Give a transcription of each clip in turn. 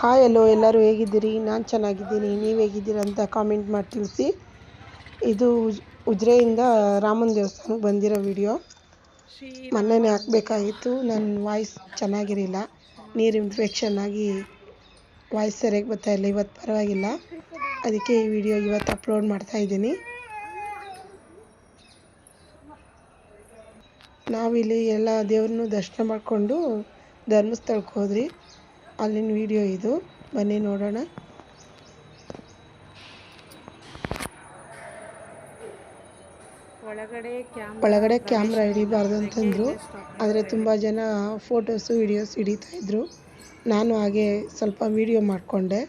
Hi ಎಲ್ಲೋ ಎಲ್ಲರೂ ಹೇಗಿದ್ದೀರಿ? ನಾನು ಚೆನ್ನಾಗಿದ್ದೀನಿ. ನೀವು ಹೇಗಿದ್ದೀರಾ ಅಂತ ಕಾಮೆಂಟ್ ಮಾಡಿ ತಿಳಿಸಿ. ಇದು ಉಜಿರೆಯಿಂದ ರಾಮನ ದೇವಸ್ಥಾನಕ್ಕೆ ಬಂದಿರೋ ವಿಡಿಯೋ. ಮೊನ್ನೆನೇ ಹಾಕಬೇಕಾಗಿತ್ತು. ನನ್ನ ವಾಯ್ಸ್ ಚೆನ್ನಾಗಿರಲಿಲ್ಲ, ನೀರು ಇನ್ಫೆಕ್ಷನ್ ಆಗಿ ವಾಯ್ಸ್ ಸರಿಯಾಗಿ ಬರ್ತಾಯಿಲ್ಲ. ಇವತ್ತು ಪರವಾಗಿಲ್ಲ, ಅದಕ್ಕೆ ಈ ವಿಡಿಯೋ ಇವತ್ತು ಅಪ್ಲೋಡ್ ಮಾಡ್ತಾಯಿದ್ದೀನಿ. ನಾವಿಲ್ಲಿ ಎಲ್ಲ ದೇವ್ರನ್ನೂ ದರ್ಶನ ಮಾಡಿಕೊಂಡು ಧರ್ಮಸ್ಥಳಕ್ಕೆ ಹೋದ್ರಿ. ಅಲ್ಲಿನ ವಿಡಿಯೋ ಇದು, ಬನ್ನಿ ನೋಡೋಣ. ಒಳಗಡೆ ಕ್ಯಾಮ್ರಾ ಹಿಡಿಬಾರ್ದು ಅಂತಂದರು, ಆದರೆ ತುಂಬ ಜನ ಫೋಟೋಸು ವಿಡಿಯೋಸ್ ಹಿಡಿತಾಯಿದ್ರು. ನಾನು ಹಾಗೆ ಸ್ವಲ್ಪ ವಿಡಿಯೋ ಮಾಡಿಕೊಂಡೆ.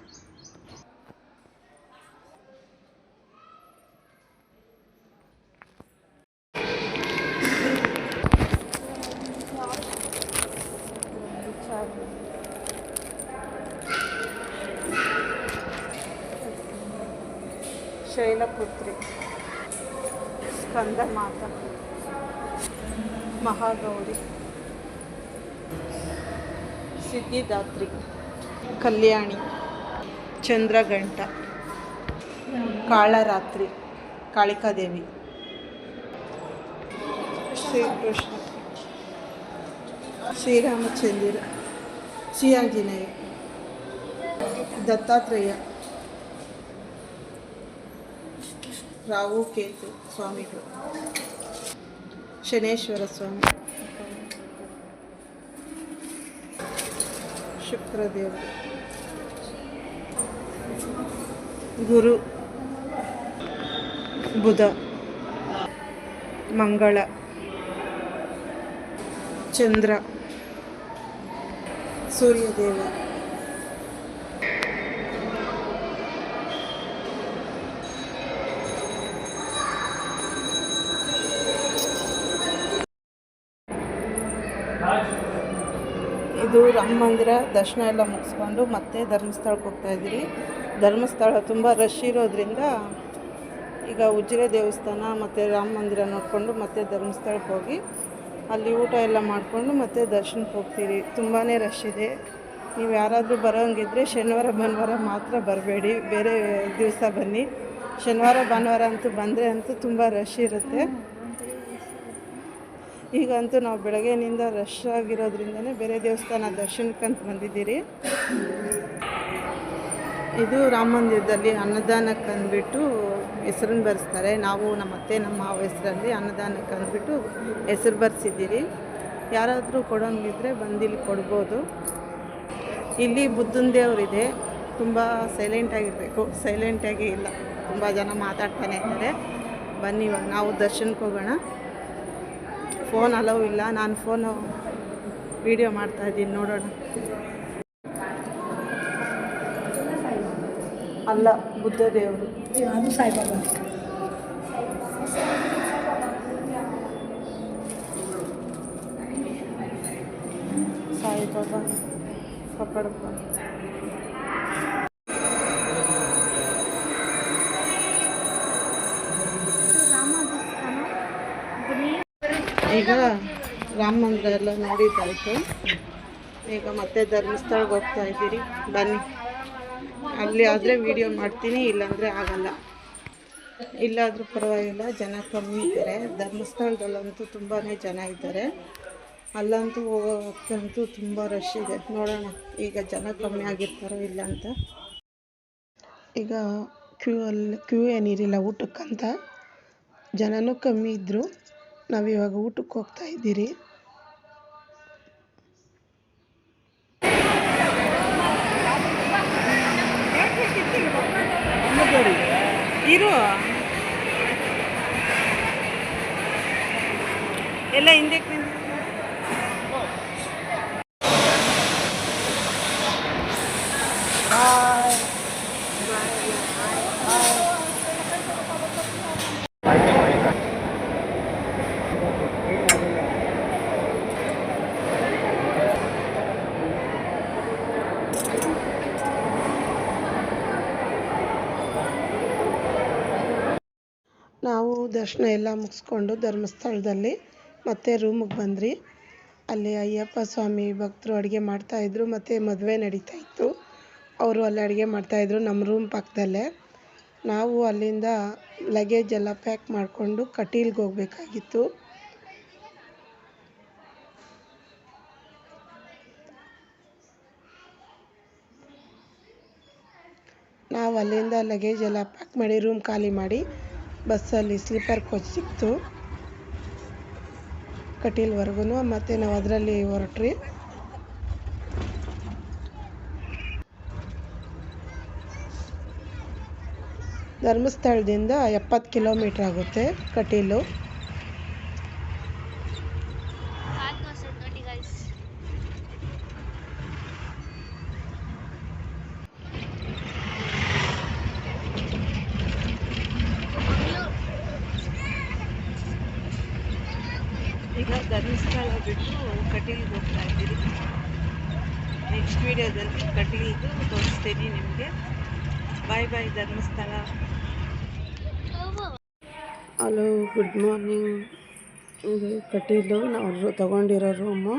ಶೈಲಪುತ್ರಿ, ಸ್ಕಂದಮಾತ, ಮಹಾಗೌರಿ, ಸಿದ್ಧಿದಾತ್ರಿ, ಕಲ್ಯಾಣಿ, ಚಂದ್ರಘಂಟ, ಕಾಳರಾತ್ರಿ, ಕಾಳಿಕಾದೇವಿ, ಶ್ರೀಕೃಷ್ಣ, ಶ್ರೀರಾಮಚಂದ್ರ, ಶ್ರೀ ಆಂಜನೇಯ, ದತ್ತಾತ್ರೇಯ, ರಾಹು ಕೇತು ಸ್ವಾಮಿಗಳು, ಶನೇಶ್ವರ ಸ್ವಾಮಿ, ಶುಕ್ರದೇವರು, ಗುರು, ಬುಧ, ಮಂಗಳ, ಚಂದ್ರ, ಸೂರ್ಯದೇವ, ಇದು ರಾಮ ಮಂದಿರ ದರ್ಶನ ಎಲ್ಲ ಮುಗಿಸ್ಕೊಂಡು ಮತ್ತೆ ಧರ್ಮಸ್ಥಳಕ್ಕೆ ಹೋಗ್ತಾಯಿದ್ದೀರಿ. ಧರ್ಮಸ್ಥಳ ತುಂಬ ರಶ್ ಇರೋದ್ರಿಂದ ಈಗ ಉಜಿರೆ ದೇವಸ್ಥಾನ ಮತ್ತು ರಾಮ ಮಂದಿರ ನೋಡಿಕೊಂಡು ಮತ್ತೆ ಧರ್ಮಸ್ಥಳಕ್ಕೆ ಹೋಗಿ ಅಲ್ಲಿ ಊಟ ಎಲ್ಲ ಮಾಡಿಕೊಂಡು ಮತ್ತೆ ದರ್ಶನಕ್ಕೆ ಹೋಗ್ತೀರಿ. ತುಂಬಾ ರಶ್ ಇದೆ. ನೀವು ಯಾರಾದರೂ ಬರೋಂಗಿದ್ರೆ ಶನಿವಾರ ಭಾನುವಾರ ಮಾತ್ರ ಬರಬೇಡಿ, ಬೇರೆ ದಿವಸ ಬನ್ನಿ. ಶನಿವಾರ ಭಾನುವಾರ ಅಂತೂ ಬಂದರೆ ಅಂತೂ ತುಂಬ ರಶ್ ಇರುತ್ತೆ. ಈಗಂತೂ ನಾವು ಬೆಳಗ್ಗೆನಿಂದ ರಶ್ ಆಗಿರೋದ್ರಿಂದನೇ ಬೇರೆ ದೇವಸ್ಥಾನ ದರ್ಶನಕ್ಕಂತ ಬಂದಿದ್ದೀರಿ. ಇದು ರಾಮ ಮಂದಿರದಲ್ಲಿ ಅನ್ನದಾನಕ್ಕೆ ಅಂದ್ಬಿಟ್ಟು ಹೆಸರನ್ನು ಬರೆಸ್ತಾರೆ. ನಾವು ನಮ್ಮ ಅತ್ತೆ ನಮ್ಮ ಮಾವ ಹೆಸರಲ್ಲಿ ಅನ್ನದಾನಕ್ಕೆ ಅಂದ್ಬಿಟ್ಟು ಹೆಸರು ಬರೆಸಿದ್ದೀರಿ. ಯಾರಾದರೂ ಕೊಡೋಂಗಿದ್ರೆ ಬಂದಿಲ್ಲಿ ಕೊಡ್ಬೋದು. ಇಲ್ಲಿ ಬುದ್ಧನ ದೇವರಿದೆ. ತುಂಬ ಸೈಲೆಂಟಾಗಿರಬೇಕು, ಸೈಲೆಂಟಾಗಿ ಇಲ್ಲ, ತುಂಬ ಜನ ಮಾತಾಡ್ತಾನೆ ಇದ್ದಾರೆ. ಬನ್ನಿ ಇವಾಗ ನಾವು ದರ್ಶನಕ್ಕೆ ಹೋಗೋಣ. ಫೋನ್ ಅಲೋ ಇಲ್ಲ, ನಾನು ಫೋನು ವಿಡಿಯೋ ಮಾಡ್ತಾಯಿದ್ದೀನಿ, ನೋಡೋಣ. ಅಲ್ಲ, ಬುದ್ಧ ದೇವರು, ಅದು ಸಾಯಿಬಾಬಾ. ಸಾಯಿಬಾಬಾ ಪಕಡಪ್ಪ. ಈಗ ರಾಮ ಮಂದಿರ ಎಲ್ಲ ನೋಡಿದ್ದಾಯಿತು. ಈಗ ಮತ್ತೆ ಧರ್ಮಸ್ಥಳಕ್ಕೆ ಹೋಗ್ತಾ ಇದ್ದೀರಿ. ಬನ್ನಿ, ಅಲ್ಲಿ ಆದರೆ ವೀಡಿಯೋ ಮಾಡ್ತೀನಿ, ಇಲ್ಲಾಂದರೆ ಆಗಲ್ಲ. ಇಲ್ಲಾದರೂ ಪರವಾಗಿಲ್ಲ, ಜನ ಕಮ್ಮಿ ಇದ್ದಾರೆ. ಧರ್ಮಸ್ಥಳದಲ್ಲಂತೂ ತುಂಬಾ ಜನ ಇದ್ದಾರೆ. ಅಲ್ಲಂತೂ ಹೋಗೋಕ್ಕಂತೂ ತುಂಬ ರಶ್ ಇದೆ. ನೋಡೋಣ ಈಗ ಜನ ಕಮ್ಮಿ ಆಗಿರ್ತಾರೋ ಇಲ್ಲ ಅಂತ. ಈಗ ಕ್ಯೂ ಏನಿರಲಿಲ್ಲ ಊಟಕ್ಕಂತ, ಜನನೂ ಕಮ್ಮಿ ಇದ್ದರು. ನಾವಿವಾಗ ಊಟಕ್ಕೆ ಹೋಗ್ತಾ ಇದ್ದೀರಿ. ಇರು ಎಲ್ಲ ಹಿಂದಕ್ಕೆ ನಾವು ದರ್ಶನ ಎಲ್ಲ ಮುಗಿಸ್ಕೊಂಡು ಧರ್ಮಸ್ಥಳದಲ್ಲಿ ಮತ್ತೆ ರೂಮಿಗೆ ಬಂದ್ರಿ. ಅಲ್ಲಿ ಅಯ್ಯಪ್ಪ ಸ್ವಾಮಿ ಭಕ್ತರು ಅಡುಗೆ ಮಾಡ್ತಾಯಿದ್ರು ಮತ್ತು ಮದುವೆ ನಡೀತಾ ಇತ್ತು. ಅವರು ಅಲ್ಲಿ ಅಡುಗೆ ಮಾಡ್ತಾಯಿದ್ರು ನಮ್ಮ ರೂಮ್ ಪಕ್ಕದಲ್ಲೇ. ನಾವು ಅಲ್ಲಿಂದ ಲಗೇಜ್ ಎಲ್ಲ ಪ್ಯಾಕ್ ಮಾಡಿಕೊಂಡು ಕಟೀಲ್ಗೆ ಹೋಗಬೇಕಾಗಿತ್ತು. ನಾವು ಅಲ್ಲಿಂದ ಲಗೇಜ್ ಎಲ್ಲ ಪ್ಯಾಕ್ ಮಾಡಿ ರೂಮ್ ಖಾಲಿ ಮಾಡಿ ಬಸ್ಸಲ್ಲಿ ಸ್ಲೀಪರ್ ಕೋಚ್ ಸಿಕ್ತು ಕಟೀಲ್ವರೆಗೂ. ಮತ್ತು ನಾವು ಅದರಲ್ಲಿ ಹೊರಟ್ರಿ. ಧರ್ಮಸ್ಥಳದಿಂದ 70 ಕಿಲೋಮೀಟ್ರ್ ಆಗುತ್ತೆ ಕಟೀಲು. ಈಗ ಧರ್ಮಸ್ಥಳ ಬಿಟ್ಟು ಕಟೀಲ್ಗೆ ಹೋಗ್ತಾ ಇದ್ದೀರಿ. ನೆಕ್ಸ್ಟ್ ವಿಡಿಯೋದಲ್ಲಿ ಕಟೀಲ್ದು ತೋರಿಸ್ತೀನಿ ನಿಮಗೆ. Bye bye Dharmasthala. Hello, good morning. ಇದು ಕಟೀಲು ನಾವು ತಗೊಂಡಿರೋ ರೂಮು.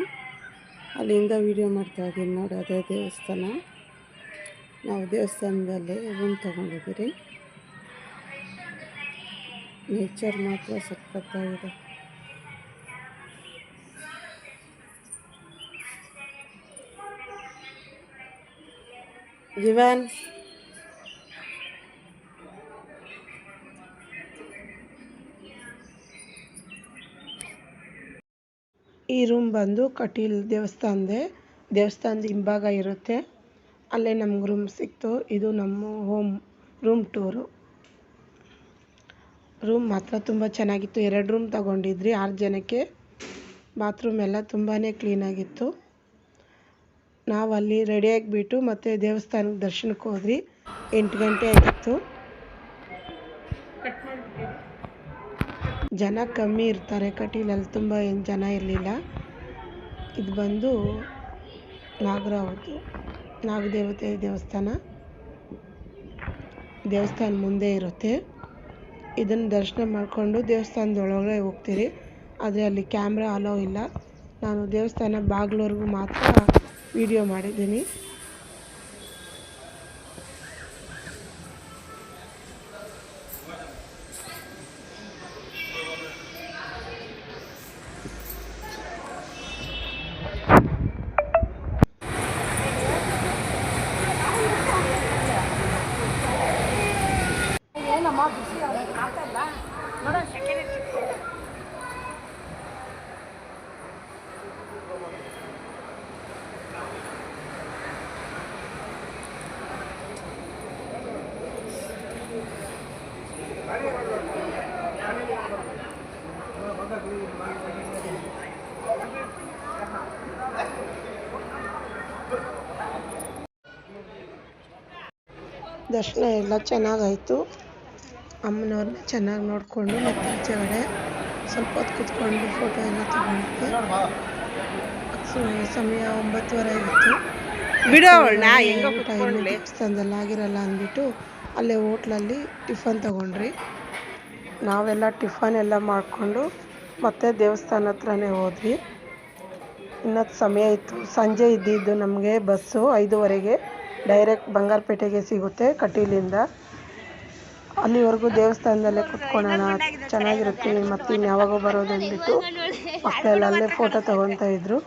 ಅಲ್ಲಿಂದ ವಿಡಿಯೋ ಮಾಡ್ತಾಯಿದ್ದೀನಿ ನೋಡಿ, ಅದೇ ದೇವಸ್ಥಾನ. ನಾವು ದೇವಸ್ಥಾನದಲ್ಲಿ ರೂಮ್ ತೊಗೊಂಡಿದ್ದೀರಿ. ನೇಚರ್ ಮಾತ್ರ ಸಖತ್ತಾಗಿದೆ. जीवन ಈ ರೂಮ್ ಬಂದು ಕಟೀಲ್ ದೇವಸ್ಥಾನದ ಹಿಂಭಾಗ ಇರುತ್ತೆ. ಅಲ್ಲೇ ನಮ್ಗೆ ರೂಮ್ ಸಿಕ್ತು. ಇದು ನಮ್ಮ ರೂಮ್ ಟೂರು. ರೂಮ್ ಮಾತ್ರ ತುಂಬ ಚೆನ್ನಾಗಿತ್ತು. 2 ರೂಮ್ ತಗೊಂಡಿದ್ರಿ 6 ಜನಕ್ಕೆ. ಬಾತ್ರೂಮ್ ಎಲ್ಲ ತುಂಬಾ ಕ್ಲೀನಾಗಿತ್ತು. ನಾವು ಅಲ್ಲಿ ರೆಡಿಯಾಗಿಬಿಟ್ಟು ಮತ್ತು ದೇವಸ್ಥಾನಕ್ಕೆ ದರ್ಶನಕ್ಕೆ ಹೋದ್ರಿ. 8 ಗಂಟೆ ಆಗಿತ್ತು. ಜನ ಕಮ್ಮಿ ಇರ್ತಾರೆ ಕಟೀಲಲ್ಲಿ, ತುಂಬ ಏನು ಜನ ಇರಲಿಲ್ಲ. ಇದು ಬಂದು ನಾಗದೇವತೆ ದೇವಸ್ಥಾನ. ದೇವಸ್ಥಾನ ಮುಂದೆ ಇರುತ್ತೆ. ಇದನ್ನು ದರ್ಶನ ಮಾಡಿಕೊಂಡು ದೇವಸ್ಥಾನದೊಳಗಡೆ ಹೋಗ್ತೀರಿ. ಆದರೆ ಅಲ್ಲಿ ಕ್ಯಾಮ್ರಾ ಅಲೋ ಇಲ್ಲ. ನಾನು ದೇವಸ್ಥಾನ ಬಾಗಿಲವರೆಗೂ ಮಾತ್ರ ವಿಡಿಯೋ ಮಾಡಿದ್ದೀನಿ. ದರ್ಶನ ಎಲ್ಲ ಚೆನ್ನಾಗಾಯಿತು. ಅಮ್ಮನವ್ರನ್ನ ಚೆನ್ನಾಗಿ ನೋಡಿಕೊಂಡು ಮತ್ತು ಆಚೆಗಡೆ ಸ್ವಲ್ಪ ಹೊತ್ತು ಕೂತ್ಕೊಂಡು ಫೋಟೋ ಎಲ್ಲ ತಗೊಂಡಿದ್ದೆ. ಸಮಯ 9:30 ಆಗಿತ್ತು. ದೇವಸ್ಥಾನದಲ್ಲಿ ಆಗಿರಲ್ಲ ಅಂದ್ಬಿಟ್ಟು ಅಲ್ಲೇ ಹೋಟ್ಲಲ್ಲಿ ಟಿಫನ್ ತಗೊಂಡ್ರಿ. ನಾವೆಲ್ಲ ಟಿಫನ್ ಎಲ್ಲ ಮಾಡಿಕೊಂಡು ಮತ್ತೆ ದೇವಸ್ಥಾನ ಹತ್ರನೇ ಹೋದ್ವಿ. ಇನ್ನೂ ಸಮಯ ಇತ್ತು. ಸಂಜೆ ಇದ್ದಿದ್ದು ನಮಗೆ ಬಸ್ಸು 5:30ಗೆ ಡೈರೆಕ್ಟ್ ಬಂಗಾರಪೇಟೆಗೆ ಸಿಗುತ್ತೆ ಕಟೀಲಿಂದ. ಅಲ್ಲಿವರೆಗೂ ದೇವಸ್ಥಾನದಲ್ಲೇ ಕುತ್ಕೊಳ್ಳೋಣ, ಚೆನ್ನಾಗಿರುತ್ತೆ, ಮತ್ತು ಇನ್ಯಾವಾಗೋ ಬರೋದು ಅಂದ್ಬಿಟ್ಟು ಮಕ್ಕಳೆಲ್ಲ ಅಲ್ಲೇ ಫೋಟೋ ತಗೊತಾ ಇದ್ರು.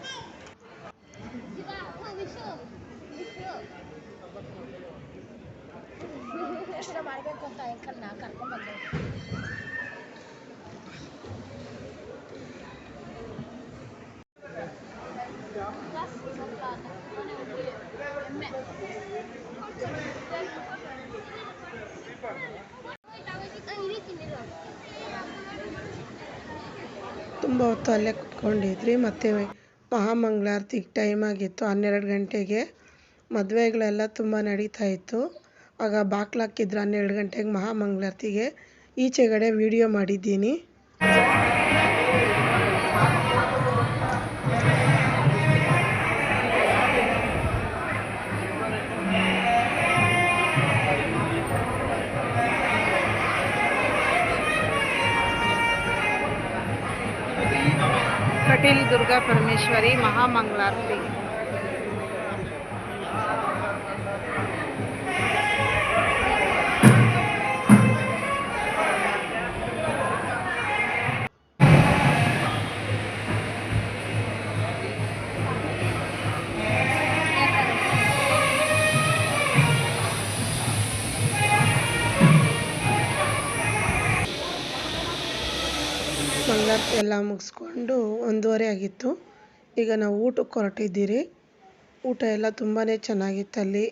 ತುಂಬ ಹೊತ್ತು ಅಲ್ಲೇ ಕುತ್ಕೊಂಡಿದ್ರಿ. ಮತ್ತು ಮಹಾಮಂಗಳಾರತಿಗೆ ಟೈಮ್ ಆಗಿತ್ತು 12 ಗಂಟೆಗೆ. ಮದುವೆಗಳೆಲ್ಲ ತುಂಬ ನಡೀತಾ ಇತ್ತು. ಆಗ ಬಾಕ್ಲಾಕಿದ್ರು 12 ಗಂಟೆಗೆ ಮಹಾಮಂಗಳಾರತಿಗೆ. ಈಚೆಗಡೆ ವಿಡಿಯೋ ಮಾಡಿದ್ದೀನಿ. ಕಟೀಲ್ ದುರ್ಗಾ ಪರಮೇಶ್ವರಿ ಮಹಾಮಂಗಳಾರತಿ. ಎಲ್ಲ ಮುಗಿಸ್ಕೊಂಡು 1:30 ಆಗಿತ್ತು. ಈಗ ನಾವು ಊಟಕ್ಕೆ ಹೊರಟಿದ್ದೀರಿ. ಊಟ ಎಲ್ಲ ತುಂಬಾ ಚೆನ್ನಾಗಿತ್ತು. ಅಲ್ಲಿ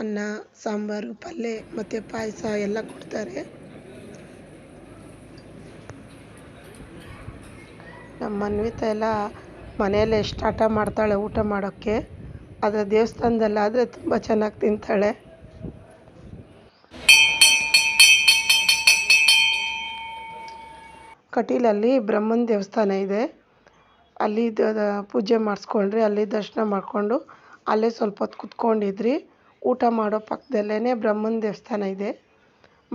ಅನ್ನ, ಸಾಂಬಾರು, ಪಲ್ಯ ಮತ್ತು ಪಾಯಸ ಎಲ್ಲ ಕೊಡ್ತಾರೆ. ನಮ್ಮ ಮನ್ವಿತ ಎಲ್ಲ ಮನೆಯಲ್ಲೇ ಎಷ್ಟು ಆಟ ಮಾಡ್ತಾಳೆ ಊಟ ಮಾಡೋಕ್ಕೆ. ಆದರೆ ದೇವಸ್ಥಾನದಲ್ಲಾದರೆ ತುಂಬ ಚೆನ್ನಾಗಿ ತಿಂತಾಳೆ. ಕಟೀಲಲ್ಲಿ ಬ್ರಹ್ಮನ ದೇವಸ್ಥಾನ ಇದೆ. ಅಲ್ಲಿ ಪೂಜೆ ಮಾಡಿಸ್ಕೊಂಡ್ರಿ. ಅಲ್ಲಿ ದರ್ಶನ ಮಾಡಿಕೊಂಡು ಅಲ್ಲೇ ಸ್ವಲ್ಪ ಹೊತ್ತು ಕುತ್ಕೊಂಡಿದ್ರಿ. ಊಟ ಮಾಡೋ ಪಕ್ಕದಲ್ಲೇ ಬ್ರಹ್ಮನ ದೇವಸ್ಥಾನ ಇದೆ.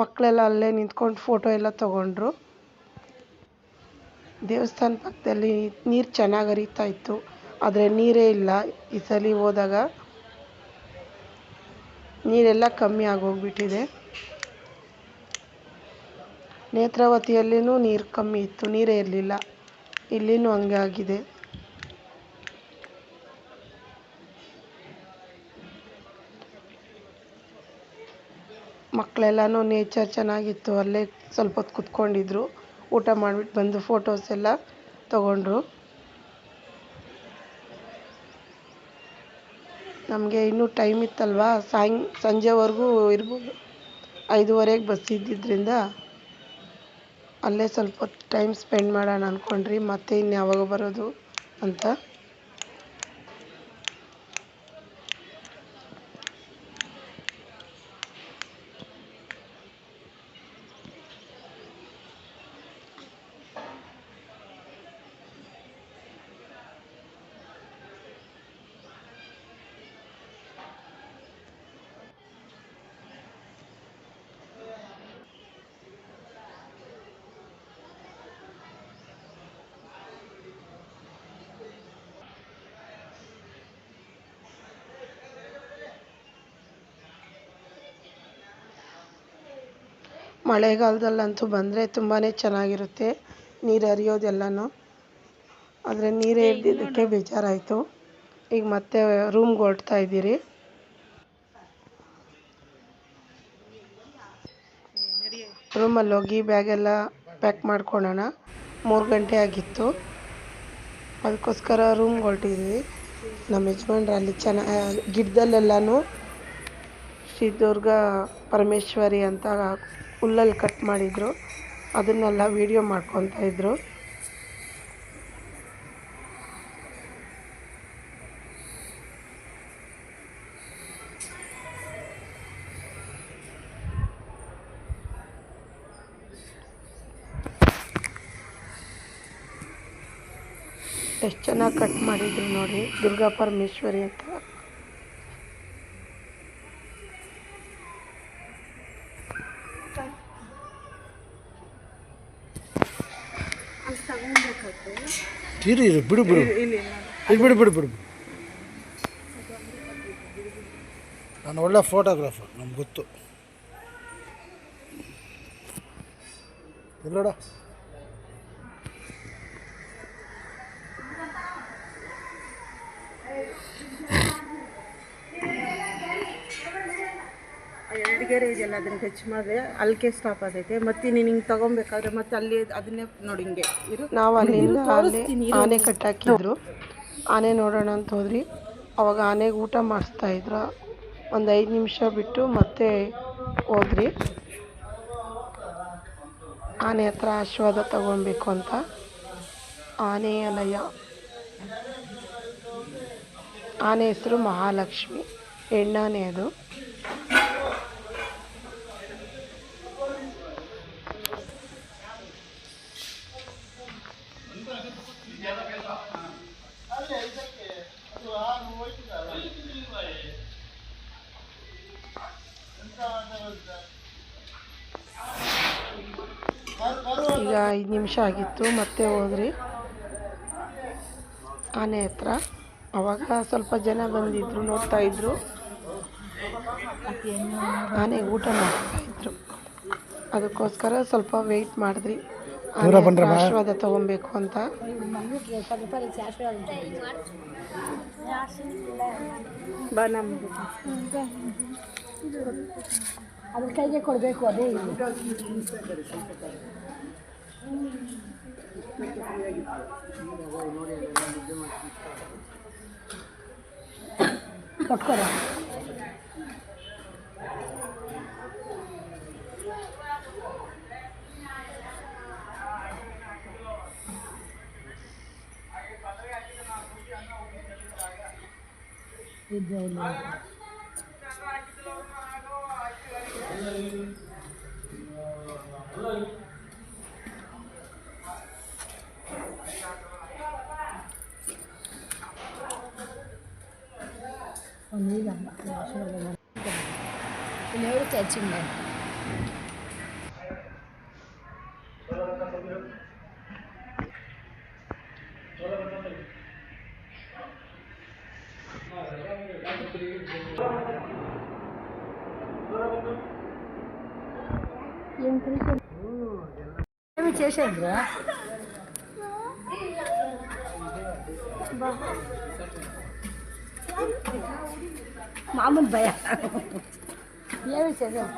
ಮಕ್ಕಳೆಲ್ಲ ಅಲ್ಲೇ ನಿಂತ್ಕೊಂಡು ಫೋಟೋ ಎಲ್ಲ ತೊಗೊಂಡ್ರು. ದೇವಸ್ಥಾನ ಪಕ್ಕದಲ್ಲಿ ನೀರು ಚೆನ್ನಾಗಿ ಹರಿತಾ ಇತ್ತು. ಆದರೆ ನೀರೇ ಇಲ್ಲ ಈ ಸಲ ಹೋದಾಗ. ನೀರೆಲ್ಲ ಕಮ್ಮಿ ಆಗೋಗ್ಬಿಟ್ಟಿದೆ. ನೇತ್ರಾವತಿಯಲ್ಲಿನೂ ನೀರು ಕಮ್ಮಿ ಇತ್ತು, ನೀರೇ ಇರಲಿಲ್ಲ. ಇಲ್ಲಿನೂ ಹಂಗೆ ಆಗಿದೆ. ಮಕ್ಕಳೆಲ್ಲನೂ ನೇಚರ್ ಚೆನ್ನಾಗಿತ್ತು, ಅಲ್ಲೇ ಸ್ವಲ್ಪ ಹೊತ್ತು ಕುತ್ಕೊಂಡಿದ್ರು. ಊಟ ಮಾಡಿಬಿಟ್ಟು ಬಂದು ಫೋಟೋಸ್ ಎಲ್ಲ ತೊಗೊಂಡ್ರು. ನಮಗೆ ಇನ್ನೂ ಟೈಮ್ ಇತ್ತಲ್ವ, ಸಂಜೆವರೆಗೂ ಇರ್ಬೋದು. 5:30ಗೆ ಬಸ್ ಇದ್ದಿದ್ದರಿಂದ ಅಲ್ಲೇ ಸ್ವಲ್ಪ ಹೊತ್ತು ಟೈಮ್ ಸ್ಪೆಂಡ್ ಮಾಡೋಣ ಅಂದ್ಕೊಂಡ್ರಿ. ಮತ್ತೆ ಇನ್ಯಾವಾಗ ಬರೋದು ಅಂತ. ಮಳೆಗಾಲದಲ್ಲಂತೂ ಬಂದರೆ ತುಂಬಾ ಚೆನ್ನಾಗಿರುತ್ತೆ, ನೀರು ಹರಿಯೋದೆಲ್ಲನೂ. ಆದರೆ ನೀರೇ ಇದ್ದಿದ್ದಕ್ಕೆ ಬೇಜಾರಾಯಿತು. ಈಗ ಮತ್ತೆ ರೂಮ್ಗೆ ಹೊರಡ್ತಾ ಇದ್ದೀರಿ. ರೂಮಲ್ಲಿ ಹೋಗಿ ಬ್ಯಾಗೆಲ್ಲ ಪ್ಯಾಕ್ ಮಾಡ್ಕೊಳ್ಳೋಣ. 3 ಗಂಟೆ ಆಗಿತ್ತು, ಅದಕ್ಕೋಸ್ಕರ ರೂಮ್ಗೆ ಹೊರಟಿದ್ವಿ. ನಮ್ಮ ಯಜಮಾನ್ರು ಅಲ್ಲಿ ಗಿಡದಲ್ಲೆಲ್ಲನೂ ಶ್ರೀ ದುರ್ಗಾ ಪರಮೇಶ್ವರಿ ಅಂತ ಹುಲ್ಲಲ್ಲಿ ಕಟ್ ಮಾಡಿದರು. ಅದನ್ನೆಲ್ಲ ವೀಡಿಯೋ ಮಾಡ್ಕೊತಾ ಇದ್ರು. ಎಷ್ಟು ಚೆನ್ನಾಗಿ ಕಟ್ ಮಾಡಿದ್ರು ನೋಡಿ, ದುರ್ಗಾ ಪರಮೇಶ್ವರಿ ಅಂತ. ಬಿಡು ಬಿಡು ಬಿಡು ಬಿಡು ಬಿಡು. ನಾನು ಒಳ್ಳೆ ಫೋಟೋಗ್ರಾಫರ್, ನಮ್ಗೆ ಗೊತ್ತು. ಎಲ್ಲೋಡ ಎರಡುಗೆರೆ ಇದೆಯಲ್ಲ, ಅದನ್ನು ಟಚ್ ಮಾಡಿದ್ರೆ ಅಲ್ಲಿಗೆ ಸ್ಟಾಪ್ ಆಗೈತೆ. ಮತ್ತೆ ನೀನು ಹಿಂಗೆ ತೊಗೊಬೇಕಾದ್ರೆ ಮತ್ತೆ ಅಲ್ಲಿ ಅದನ್ನೇ ನೋಡಿ ಹಿಂಗೆ ಇರು. ನಾವು ಅಲ್ಲಿಂದ ಆನೆ ಕಟ್ಟಾಕಿದ್ರು. ಆನೆ ನೋಡೋಣ ಅಂತ ಹೋದ್ರಿ. ಅವಾಗ ಆನೆಗೆ ಊಟ ಮಾಡಿಸ್ತಾಯಿದ್ರು. ಒಂದು 5 ನಿಮಿಷ ಬಿಟ್ಟು ಮತ್ತೆ ಹೋದ್ರಿ. ಆನೆ ಹತ್ರ ಆಶೀರ್ವಾದ ತಗೊಬೇಕು ಅಂತ. ಆನೆಯ ಲಯ. ಆನೆ ಹೆಸರು ಮಹಾಲಕ್ಷ್ಮಿ, ಹೆಣ್ಣಾನೆ ಅದು. ಈಗ 5 ನಿಮಿಷ ಆಗಿತ್ತು, ಮತ್ತೆ ಹೋದ್ರಿ ಆನೆ ಹತ್ರ. ಅವಾಗ ಸ್ವಲ್ಪ ಜನ ಬಂದಿದ್ರು, ನೋಡ್ತಾ ಇದ್ರು. ಆನೆ ಊಟ ಮಾಡ್ತಾಯಿದ್ರು, ಅದಕ್ಕೋಸ್ಕರ ಸ್ವಲ್ಪ ವೆಯ್ಟ್ ಮಾಡಿದ್ರಿ. ಆಶೀರ್ವಾದ ತಗೊಬೇಕು ಅಂತ. ಅದ್ರ ಕೈಗೆ ಕೊಡಬೇಕು. ಅದೇ ಕೊಟ್ಕೊರ ఎవరు తెచ్చిండే ఏమి చేసేద్రా మామూలు భయ ఏమి చేద్దాం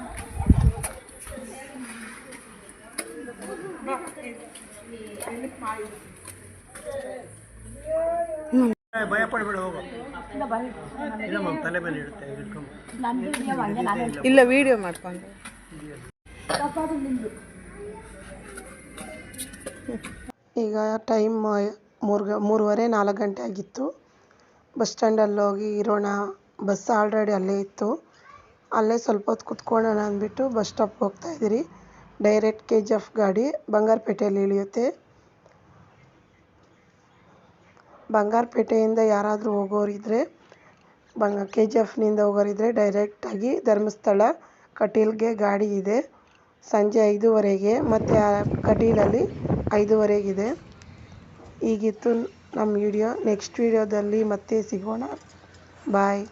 ಭಯಪಡಬೇಡ ಹೋಗು ಇಲ್ಲ ಮ್ಯಾಮ್ ತಲೆ ಮೇಲೆ ಇಡುತ್ತೆ ಹಿಡ್ಕೊಂಡು ಇಲ್ಲ ವಿಡಿಯೋ ಮಾಡ್ಕೊಂಡು ಈಗ ಟೈಮ್ 3:30 4 ಗಂಟೆ ಆಗಿತ್ತು. ಬಸ್ ಸ್ಟ್ಯಾಂಡಲ್ಲಿ ಹೋಗಿ ಇರೋಣ, ಬಸ್ ಆಲ್ರೆಡಿ ಅಲ್ಲೇ ಇತ್ತು. ಅಲ್ಲೇ ಸ್ವಲ್ಪ ಹೊತ್ತು ಕುತ್ಕೊಳ್ಳೋಣ ಅಂದ್ಬಿಟ್ಟು ಬಸ್ ಸ್ಟಾಪ್ಗೆ ಹೋಗ್ತಾ ಇದ್ದೀರಿ. ಡೈರೆಕ್ಟ್ KGF ಗಾಡಿ ಬಂಗಾರಪೇಟೆಯಲ್ಲಿ ಇಳಿಯುತ್ತೆ. ಬಂಗಾರಪೇಟೆಯಿಂದ ಯಾರಾದರೂ ಹೋಗೋರಿದ್ದರೆ KGFನಿಂದ ಹೋಗೋರಿದ್ದರೆ ಡೈರೆಕ್ಟಾಗಿ ಧರ್ಮಸ್ಥಳ ಕಟೀಲ್ಗೆ ಗಾಡಿ ಇದೆ. ಸಂಜೆ 5:30ಗೆ ಮತ್ತು ಕಟೀಲಲ್ಲಿ 5:30ಗಿದೆ. ಈಗಿತ್ತು ನಮ್ಮ ವಿಡಿಯೋ. ನೆಕ್ಸ್ಟ್ ವಿಡಿಯೋದಲ್ಲಿ ಮತ್ತೆ ಸಿಗೋಣ. ಬಾಯ್.